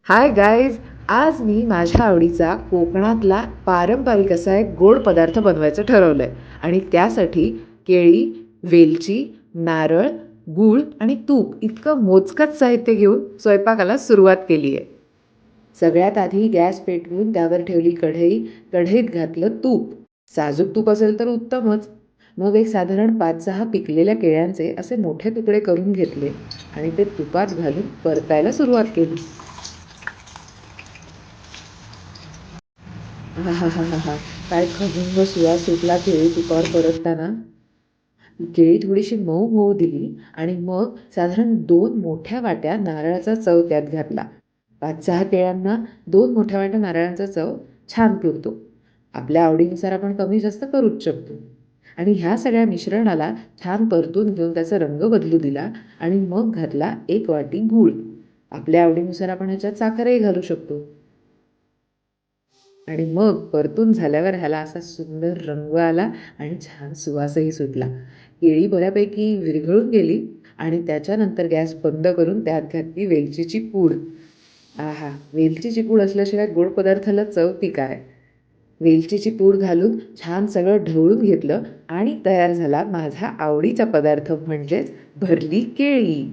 Hi guys. आज मी माझ्या आवडीचा कोकणातला पारंपरिक असा एक गोड पदार्थ बनवायचं ठरवलं आहे. आणि त्यासाठी केळी, वेलची, नारळ, गूळ आणि तूप इतकं मोजकंच साहित्य घेऊन स्वयंपाकाला सुरुवात केली आहे. सगळ्यात आधी गॅस पेटवून त्यावर ठेवली कढई. कढईत घातलं तूप. साजूक तूप असेल तर उत्तमच. मग एक साधारण 5-6 पिकलेल्या केळ्यांचे असे मोठे तुकडे करून घेतले आणि ते तुपात घालून परतायला सुरुवात केली. हा हा हा हा हा. काय खमंग सुवास सुटला केळी तुपावर परतताना. केळी थोडीशी मऊ होऊ दिली आणि मग साधारण 2 मोठ्या वाट्या नारळाचा चव त्यात घातला. 5-6 केळ्यांना 2 मोठ्या वाट्या नारळाचा चव छान पुरतो. आपल्या आवडीनुसार आपण कमी जास्त करूच शकतो. आणि ह्या सगळ्या मिश्रणाला छान परतून घेऊन त्याचा रंग बदलू दिला आणि मग घातला 1 वाटी गूळ. आपल्या आवडीनुसार आपण ह्याच्यात साखरही घालू शकतो. आणि मग परतून झाल्यावर ह्याला असा सुंदर रंग आला आणि छान सुवासही सुटला. केळी बऱ्यापैकी विरघळून गेली आणि त्याच्यानंतर गॅस बंद करून त्यात घातली वेलचीची पूड. आहा! वेलचीची पूड असल्याशिवाय गोड पदार्थाला चव ती काय. वेलचीची पूड घालून छान सगळं ढवळून घेतलं आणि तयार झाला माझा आवडीचा पदार्थ म्हणजेच भरली केळी.